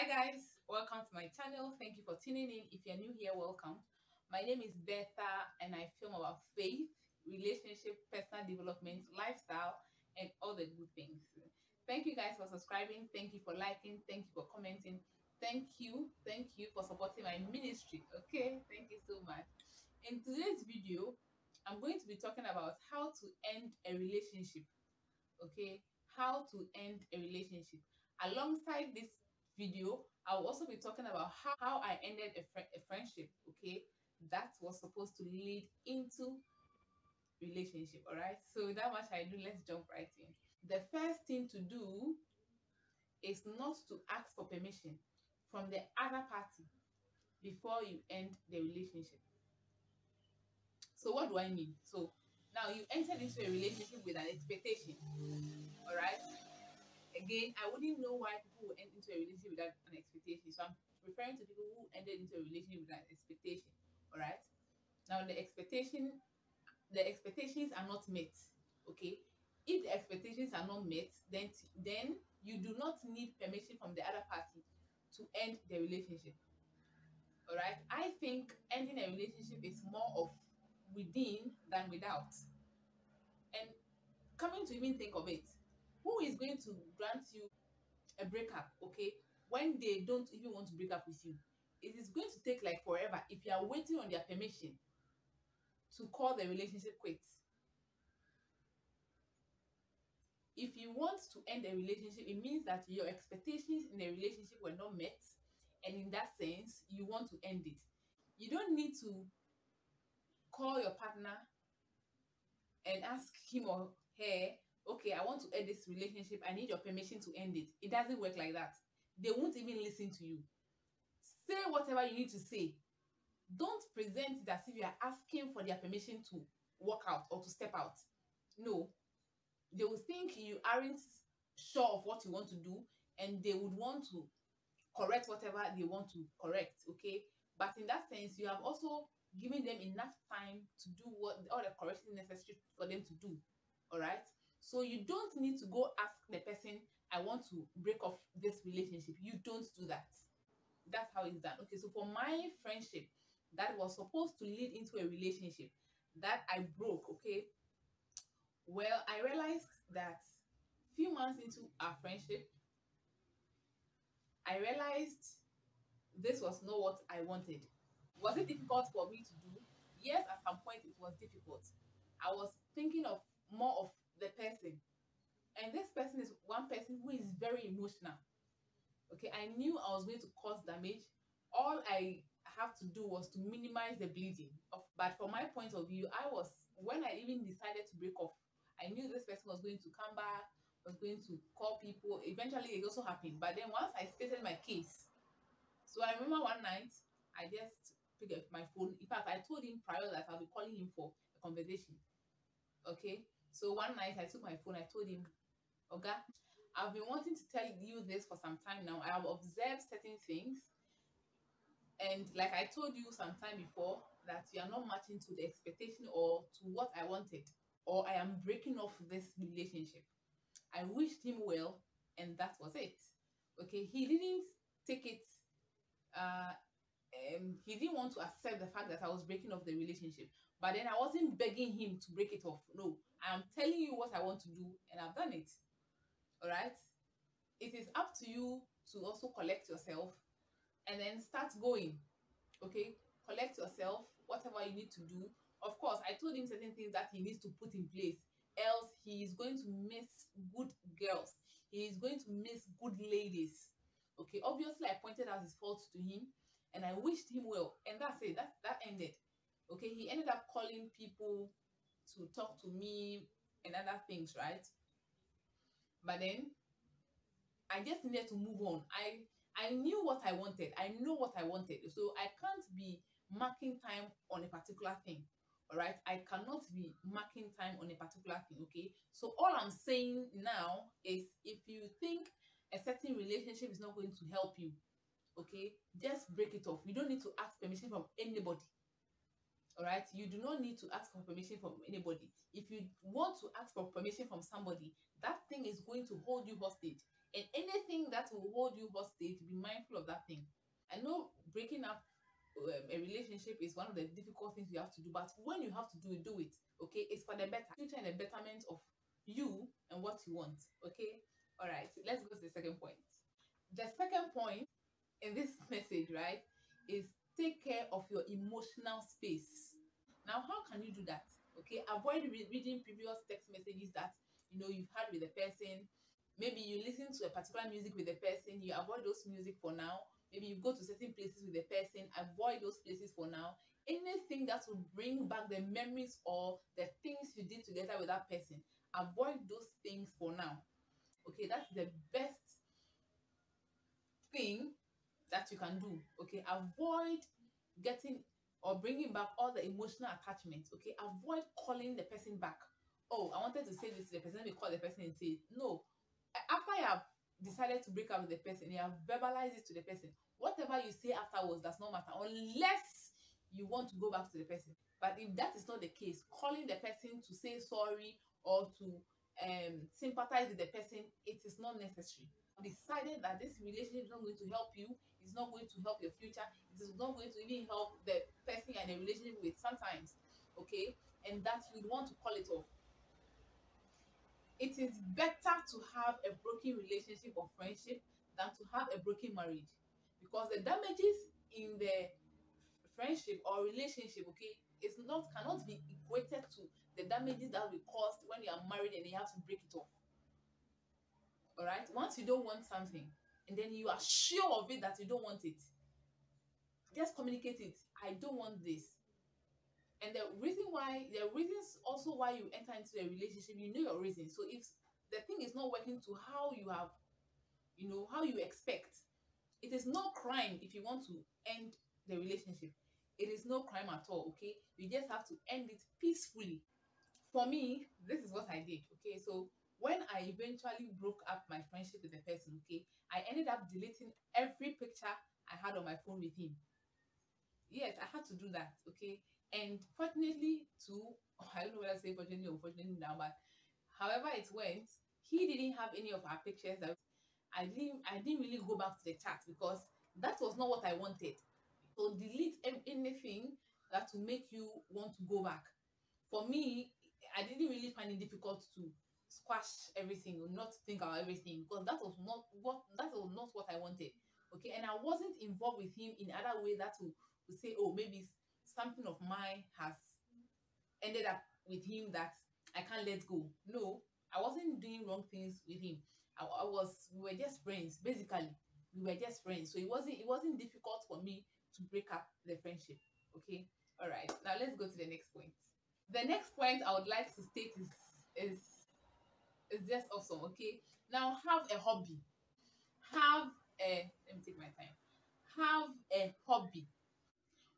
Hi guys, welcome to my channel. Thank you for tuning in. If you're new here, welcome. My name is Bertha and I film about faith, relationship, personal development, lifestyle, and all the good things. Thank you guys for subscribing. Thank you for liking. Thank you for commenting. Thank you for supporting my ministry. Okay, thank you so much. In today's video, I'm going to be talking about how to end a relationship. Okay, how to end a relationship. Alongside this video, I will also be talking about how I ended a friendship, okay, that was supposed to lead into relationship. All right, so without much ado, let's jump right in. The first thing to do is not to ask for permission from the other party before you end the relationship. So what do I mean? So now you entered into a relationship with an expectation. All right, again, I wouldn't know why people would end into a relationship without an expectation. So I'm referring to people who ended into a relationship without expectation. All right. Now the expectations are not met. Okay. If the expectations are not met, then you do not need permission from the other party to end the relationship. All right. I think ending a relationship is more of within than without. And coming to even think of it, who is going to grant you a breakup, okay, when they don't even want to break up with you? It is going to take like forever if you are waiting on their permission to call the relationship quits. If you want to end a relationship, it means that your expectations in the relationship were not met, and in that sense you want to end it. You don't need to call your partner and ask him or her, okay, I want to end this relationship, I need your permission to end it. It doesn't work like that. They won't even listen to you. Say whatever you need to say. Don't present it as if you are asking for their permission to walk out or to step out. No, they will think you aren't sure of what you want to do, and they would want to correct whatever they want to correct. Okay, but in that sense, you have also given them enough time to do what all the corrections necessary for them to do. All right, so you don't need to go ask the person, I want to break off this relationship. You don't do that. That's how it's done. Okay, so for my friendship that was supposed to lead into a relationship that I broke, okay, well, I realized that few months into our friendship, I realized this was not what I wanted. Was it difficult for me to do? Yes, at some point it was difficult. I was thinking of more of the person, and this person is one person who is very emotional. Okay, I knew I was going to cause damage. All I have to do was to minimize the bleeding. But from my point of view, when I even decided to break off, I knew this person was going to come back, was going to call people. Eventually, it also happened. But then once I stated my case, so I remember one night, I just picked up my phone. In fact, I told him prior that I'll be calling him for a conversation. Okay, so one night I took my phone, I told him, Oga, I've been wanting to tell you this for some time now. I have observed certain things, and like I told you some time before, that you are not matching to the expectation or to what I wanted, or I am breaking off this relationship. I wished him well, and that was it. Okay, he didn't take it. Uh, he didn't want to accept the fact that I was breaking off the relationship. But then I wasn't begging him to break it off. No, I am telling you what I want to do, and I've done it. All right, it is up to you to also collect yourself and then start going. Okay, collect yourself, whatever you need to do. Of course, I told him certain things that he needs to put in place, else he is going to miss good girls, he is going to miss good ladies. Okay, obviously I pointed out his faults to him, and I wished him well, and that's it. That ended. Okay, he ended up calling people to talk to me and other things, right? But then I just needed to move on. I knew what I wanted. I know what I wanted. So I can't be marking time on a particular thing. All right. I cannot be marking time on a particular thing. Okay. So all I'm saying now is, if you think a certain relationship is not going to help you, okay, just break it off. You don't need to ask permission from anybody. All right, you do not need to ask for permission from anybody. If you want to ask for permission from somebody, that thing is going to hold you hostage. And anything that will hold you hostage, be mindful of that thing. I know breaking up a relationship is one of the difficult things you have to do, but when you have to do it, do it. Okay, it's for the better future and the betterment of you and what you want. Okay, all right. Let's go to the second point. The second point in this message, right, is take care of your emotional space. Now, how can you do that? Okay, avoid reading previous text messages that you've had with the person. Maybe you listen to a particular music with the person, you avoid those music for now. Maybe you go to certain places with the person, avoid those places for now. Anything that will bring back the memories or the things you did together with that person, avoid those things for now. Okay, that's the best thing that you can do. Okay, avoid getting or bringing back all the emotional attachments. Okay, avoid calling the person back. Oh, I wanted to say this to the person, let me call the person and say it. No. After you have decided to break up with the person, you have verbalized it to the person, whatever you say afterwards does not matter unless you want to go back to the person. But if that is not the case, calling the person to say sorry or to sympathize with the person, it is not necessary. Decided that this relationship is not going to help you, it's not going to help your future, it is not going to even help the person you're in a relationship with sometimes. Okay, and that you want to call it off. It is better to have a broken relationship or friendship than to have a broken marriage, because the damages in the friendship or relationship, okay, is not cannot be equated to the damages that will be caused when you are married and you have to break it off. All right, once you don't want something and then you are sure of it that you don't want it, just communicate it. I don't want this. And the reasons also why you enter into a relationship, you know your reasons. So if the thing is not working to how you have, how you expect, it is no crime if you want to end the relationship. It is no crime at all. Okay, you just have to end it peacefully. For me, this is what I did. Okay, so when I eventually broke up my friendship with the person, okay, I ended up deleting every picture I had on my phone with him. Yes, I had to do that. Okay, and fortunately, too, I don't know whether to say fortunately or unfortunately now, but however it went, he didn't have any of our pictures. That I didn't really go back to the chat because that was not what I wanted. So delete anything that will make you want to go back. For me, I didn't really find it difficult to squash everything or not think about everything, because that was not what I wanted. Okay, and I wasn't involved with him in other way that will say, oh, maybe something of mine has ended up with him that I can't let go. No, I wasn't doing wrong things with him. We were just friends, basically. We were just friends. So it wasn't difficult for me to break up the friendship. Okay. All right. Now let's go to the next point. The next point I would like to state is is just awesome. Okay. Now have a hobby. Have let me take my time. Have a hobby.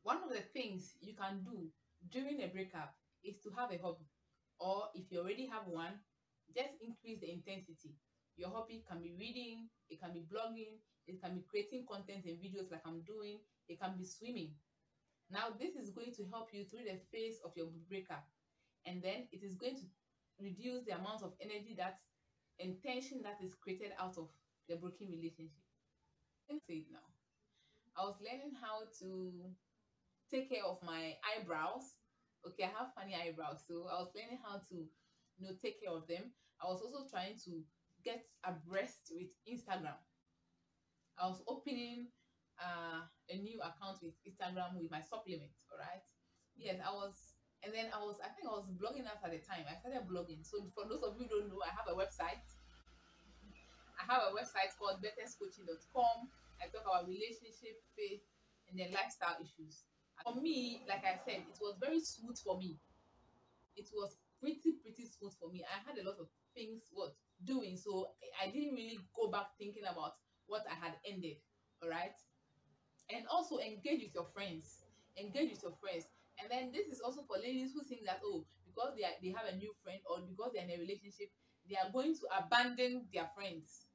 One of the things you can do during a breakup is to have a hobby. Or if you already have one, just increase the intensity. Your hobby can be reading, it can be blogging, it can be creating content and videos like I'm doing, it can be swimming. Now, this is going to help you through the phase of your breakup, and then it is going to reduce the amount of energy that and tension that is created out of the broken relationship. Let me say it now. I was learning how to take care of my eyebrows. Okay, I have funny eyebrows, so I was learning how to, take care of them. I was also trying to get abreast with Instagram. I was opening a new account with Instagram with my supplements. All right. Yes, I was, and then I think I was blogging out at the time. I started blogging. So for those of you who don't know, I have a website. I have a website called betterscoaching.com. I talk about relationship, faith, and then lifestyle issues. For me, like I said, it was very smooth for me. It was pretty smooth for me. I had a lot of things what doing, so I didn't really go back thinking about what I had ended. All right. And also engage with your friends. Engage with your friends. And then this is also for ladies who think that, oh, because they have a new friend or because they're in a relationship, they are going to abandon their friends.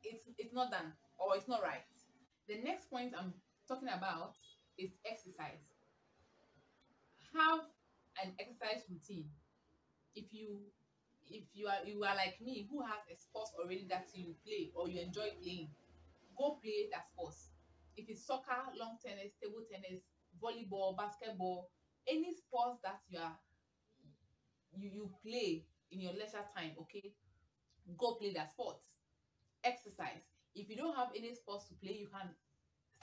It's not done, or it's not right. The next point I'm talking about is exercise. Have an exercise routine. If you If you are like me, who has a sport already that you play or you enjoy playing, go play that sports. If it's soccer, long tennis, table tennis, volleyball, basketball, any sports that you play in your leisure time, okay, go play that sports. Exercise. If you don't have any sports to play,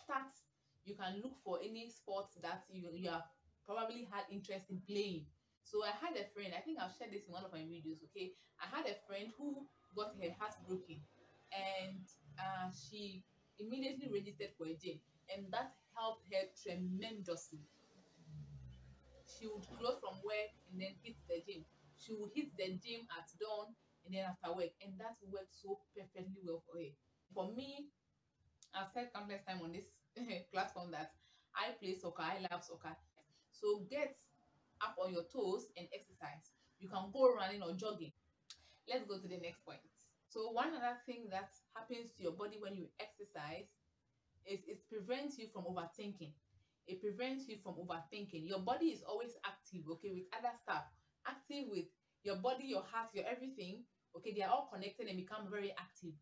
start you can look for any sports that you have probably had interest in playing. So I had a friend, I think I've shared this in one of my videos, okay. I had a friend who got her heart broken, and she immediately registered for a gym, and that helped her tremendously. She would close from work and then hit the gym. She would hit the gym at dawn and then after work, and that worked so perfectly well for her. For me, I've said countless time on this platform that I play soccer, I love soccer. So get up on your toes and exercise. You can go running or jogging. Let's go to the next point. So one other thing that happens to your body when you exercise is it prevents you from overthinking. It prevents you from overthinking. Your body is always active, okay, with other stuff. Active with your body, your heart, your everything. Okay, they are all connected and become very active.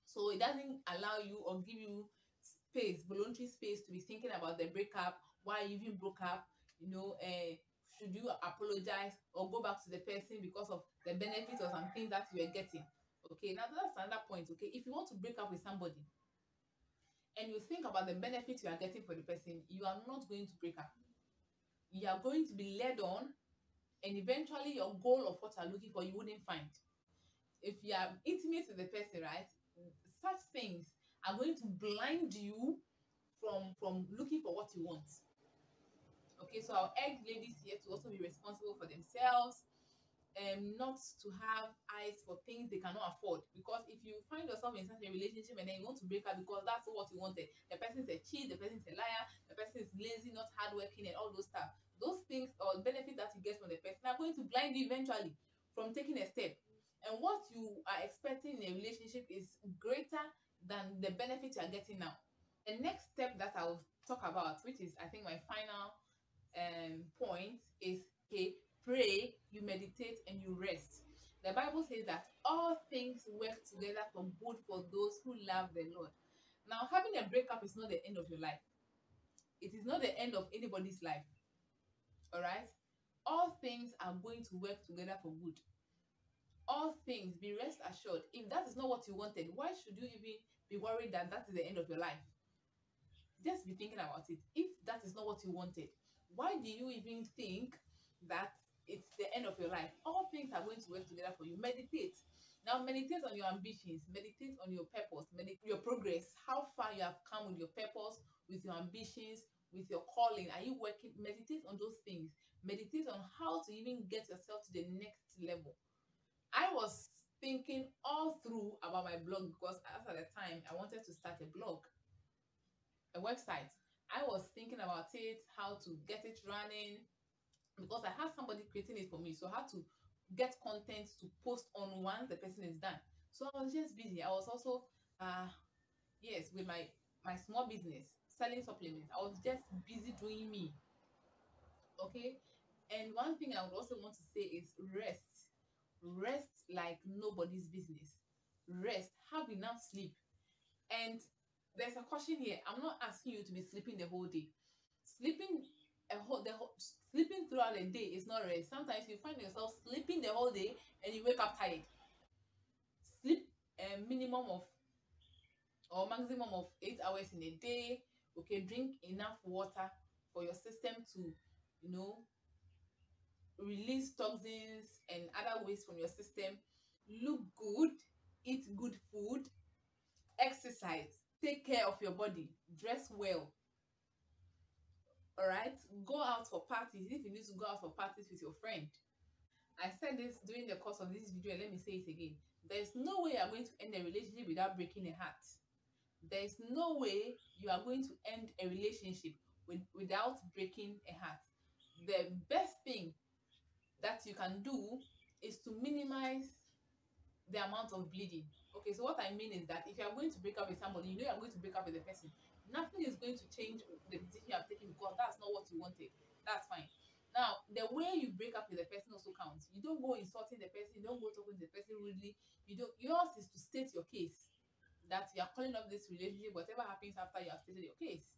So it doesn't allow you or give you space, voluntary space to be thinking about the breakup, why you even broke up, should you apologize or go back to the person because of the benefits or some things that you were getting. Okay, now that's another point. Okay, if you want to break up with somebody and you think about the benefits you are getting for the person, you are not going to break up. You are going to be led on, and eventually your goal of what you are looking for, you wouldn't find. If you are intimate with the person, right, such things are going to blind you from looking for what you want. Okay, so I'll urge ladies here to also be responsible for themselves, not to have eyes for things they cannot afford. Because if you find yourself in such a relationship and then you want to break up because that's what you wanted, the person is a cheat, the person is a liar, the person is lazy, not hardworking, and all those stuff. Those things or benefits that you get from the person are going to blind you eventually from taking a step. And what you are expecting in a relationship is greater than the benefit you are getting now. The next step that I'll talk about, which is I think my final point, is okay, pray, you meditate, and you rest. The Bible says that all things work together for good for those who love the Lord. Now, having a breakup is not the end of your life. It is not the end of anybody's life. All right? All things are going to work together for good. All things, be rest assured. If that is not what you wanted, why should you even be worried that that is the end of your life? Just be thinking about it. If that is not what you wanted, why do you even think that it's the end of your life? All things are going to work together for you. Meditate. Now, meditate on your ambitions, meditate on your purpose, meditate your progress, how far you have come with your purpose, with your ambitions, with your calling. Are you working? Meditate on those things. Meditate on how to even get yourself to the next level. I was thinking all through about my blog because at the time I wanted to start a blog, a website. I was thinking about it, how to get it running, because I had somebody creating it for me. So I had to get content to post on once the person is done. So I was just busy. I was also, yes, with my small business selling supplements. I was just busy doing me. Okay. And one thing I would also want to say is rest. Rest like nobody's business. Rest. Have enough sleep. And there's a caution here. I'm not asking you to be sleeping the whole day. Sleeping sleeping throughout the day is not rest. Sometimes you find yourself sleeping the whole day and you wake up tired. Sleep a minimum of or maximum of 8 hours in a day. Okay, drink enough water for your system to, you know, release toxins and other waste from your system. Look good, eat good food, exercise, take care of your body, dress well. All right, go out for parties if you need to go out for parties with your friend. I said this during the course of this video, and let me say it again. There's no way you are going to end a relationship without breaking a heart. There's no way you are going to end a relationship without breaking a heart. The best thing that you can do is to minimize the amount of bleeding. Okay, so what I mean is that if you are going to break up with somebody, you know you are going to break up with the person. Nothing is going to change the decision you have taken because that's not what you wanted. That's fine. Now, the way you break up with the person also counts. You don't go insulting the person, you don't go talking to the person rudely. You don't yours is to state your case that you are calling up this relationship, whatever happens after you have stated your case.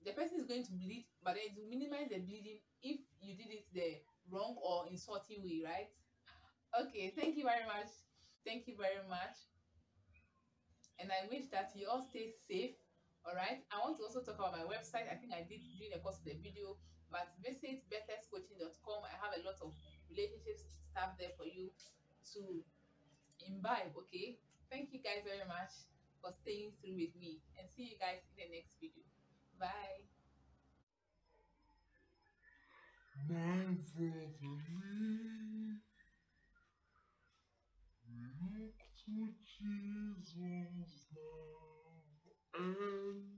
The person is going to bleed, but then to minimize the bleeding if you did it the wrong or insulting way, right? Okay, thank you very much. Thank you very much. And I wish that you all stay safe. All right. I want to also talk about my website. I think I did during the course of the video, but visit betterscoaching.com. I have a lot of relationships stuff there for you to imbibe. Okay. Thank you guys very much for staying through with me, and see you guys in the next video. Bye. My brother Lee look to Jesus now and